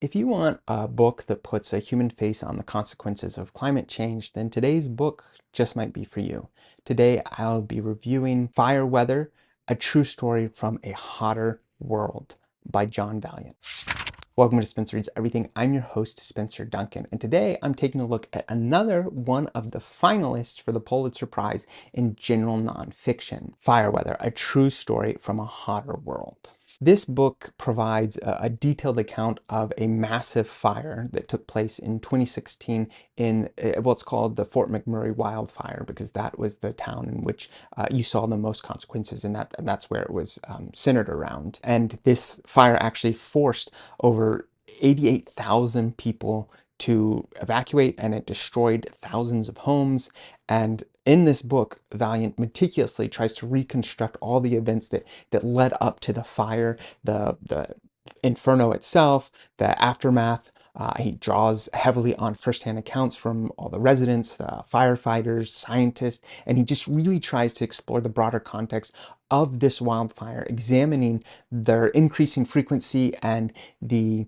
If you want a book that puts a human face on the consequences of climate change, then today's book just might be for you. Today, I'll be reviewing Fire Weather, A True Story from a Hotter World by John Vaillant. Welcome to Spencer Reads Everything. I'm your host, Spencer Duncan, and today I'm taking a look at another one of the finalists for the Pulitzer Prize in General Nonfiction, Fire Weather, A True Story from a Hotter World. This book provides a detailed account of a massive fire that took place in 2016 in what's called the Fort McMurray wildfire, because that was the town in which you saw the most consequences, and that's where it was centered around. And this fire actually forced over 88,000 people to evacuate, and it destroyed thousands of homes. And in this book, Vaillant meticulously tries to reconstruct all the events that led up to the fire, the inferno itself, the aftermath. He draws heavily on firsthand accounts from all the residents, the firefighters, scientists, and he just really tries to explore the broader context of this wildfire, examining their increasing frequency and the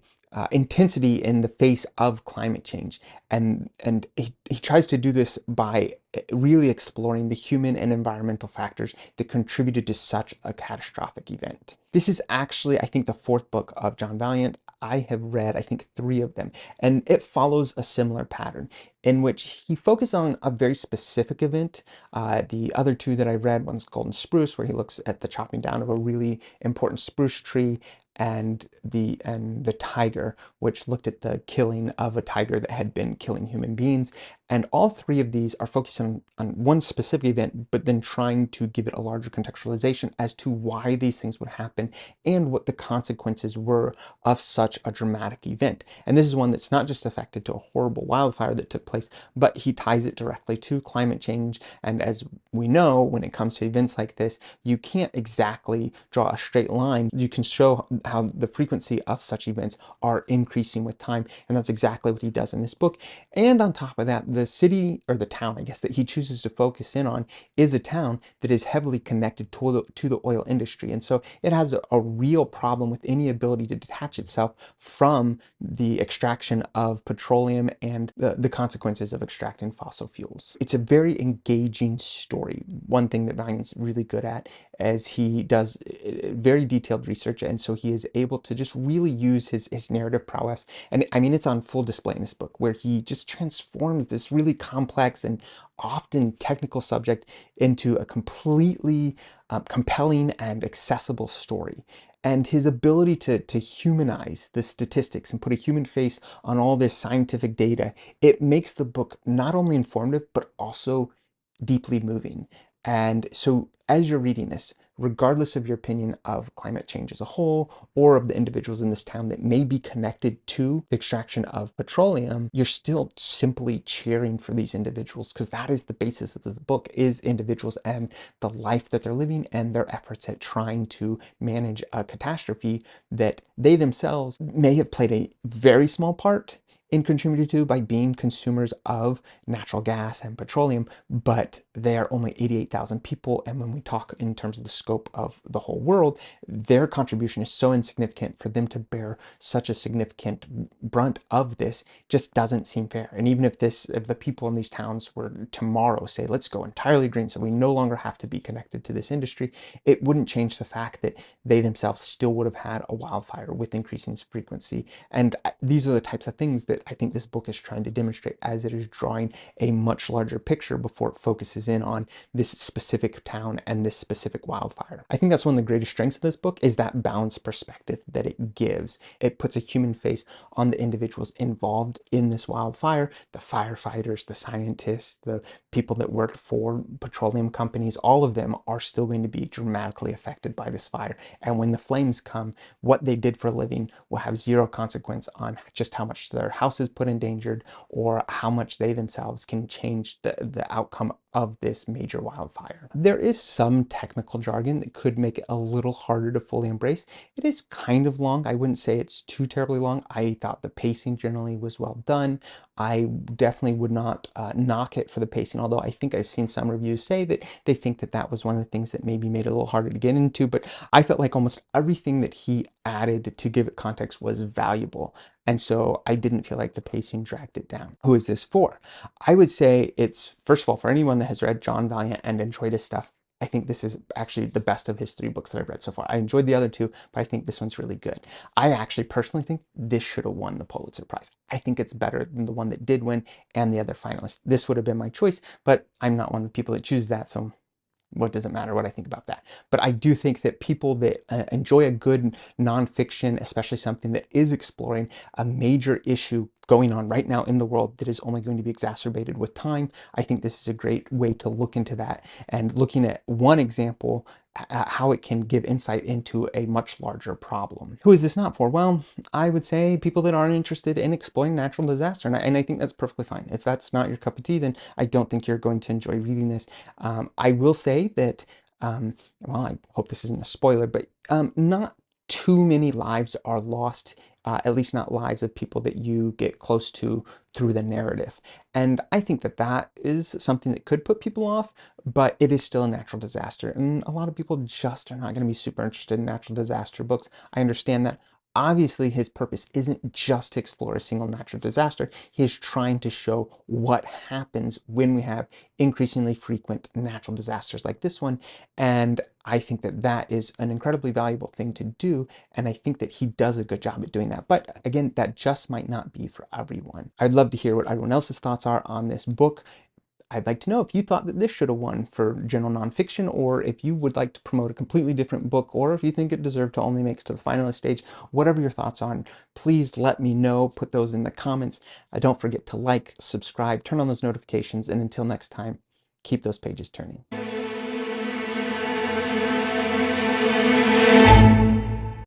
intensity in the face of climate change. And he tries to do this by really exploring the human and environmental factors that contributed to such a catastrophic event. This is actually, I think, the fourth book of John Vaillant. I have read, I think, three of them, and it follows a similar pattern in which he focuses on a very specific event. The other two that I read, one's Golden Spruce, where he looks at the chopping down of a really important spruce tree, and the tiger, which looked at the killing of a tiger that had been killing human beings. And all three of these are focused on one specific event, but then trying to give it a larger contextualization as to why these things would happen and what the consequences were of such a dramatic event. And this is one that's not just affected to a horrible wildfire that took place, but he ties it directly to climate change. And as we know, when it comes to events like this, you can't exactly draw a straight line. You can show how the frequency of such events are increasing with time, and that's exactly what he does in this book. And on top of that, the city, or the town, I guess, that he chooses to focus in on is a town that is heavily connected to the oil industry, and so it has a real problem with any ability to detach itself from the extraction of petroleum and the consequences of extracting fossil fuels. It's a very engaging story. One thing that Vaillant's really good at is he does very detailed research, and so he is able to just really use his narrative prowess. And I mean, it's on full display in this book, where he just transforms this really complex and often technical subject into a completely compelling and accessible story. And his ability to humanize the statistics and put a human face on all this scientific data, it makes the book not only informative, but also deeply moving. And so as you're reading this, regardless of your opinion of climate change as a whole, or of the individuals in this town that may be connected to the extraction of petroleum, you're still simply cheering for these individuals, because that is the basis of this book, is individuals and the life that they're living and their efforts at trying to manage a catastrophe that they themselves may have played a very small part in contributing to by being consumers of natural gas and petroleum, but they are only 88,000 people. And when we talk in terms of the scope of the whole world, their contribution is so insignificant. For them to bear such a significant brunt of this just doesn't seem fair. And even if the people in these towns were tomorrow say, let's go entirely green, so we no longer have to be connected to this industry, it wouldn't change the fact that they themselves still would have had a wildfire with increasing frequency. And these are the types of things that I think this book is trying to demonstrate, as it is drawing a much larger picture before it focuses in on this specific town and this specific wildfire. I think that's one of the greatest strengths of this book, is that balanced perspective that it gives. It puts a human face on the individuals involved in this wildfire, the firefighters, the scientists, the people that work for petroleum companies. All of them are still going to be dramatically affected by this fire. And when the flames come, what they did for a living will have zero consequence on just how much their house is put in danger, or how much they themselves can change the outcome of this major wildfire. There is some technical jargon that could make it a little harder to fully embrace. It is kind of long. I wouldn't say it's too terribly long. I thought the pacing generally was well done. I definitely would not knock it for the pacing, although I think I've seen some reviews say that they think that that was one of the things that maybe made it a little harder to get into. But I felt like almost everything that he added to give it context was valuable. And so I didn't feel like the pacing dragged it down. Who is this for? I would say it's, first of all, for anyone that has read John Vaillant and enjoyed his stuff. I think this is actually the best of his 3 books that I've read so far. I enjoyed the other 2, but I think this one's really good. I actually personally think this should have won the Pulitzer Prize. I think it's better than the one that did win and the other finalists. This would have been my choice, but I'm not one of the people that choose that, so what does it matter what I think about that? But I do think that people that enjoy a good nonfiction, especially something that is exploring a major issue going on right now in the world that is only going to be exacerbated with time, I think this is a great way to look into that, and looking at one example, how it can give insight into a much larger problem. Who is this not for? Well, I would say people that aren't interested in exploring natural disaster, and I think that's perfectly fine. If that's not your cup of tea, then I don't think you're going to enjoy reading this. I will say that, well, I hope this isn't a spoiler, but not too many lives are lost, at least not lives of people that you get close to through the narrative. And I think that that is something that could put people off, but it is still a natural disaster. And a lot of people just are not going to be super interested in natural disaster books. I understand that. Obviously, his purpose isn't just to explore a single natural disaster. He is trying to show what happens when we have increasingly frequent natural disasters like this one. And I think that that is an incredibly valuable thing to do. And I think that he does a good job at doing that. But again, that just might not be for everyone. I'd love to hear what everyone else's thoughts are on this book. I'd like to know if you thought that this should have won for general nonfiction, or if you would like to promote a completely different book, or if you think it deserved to only make it to the finalist stage. Whatever your thoughts are, please let me know. Put those in the comments. Don't forget to like, subscribe, turn on those notifications, and until next time, keep those pages turning.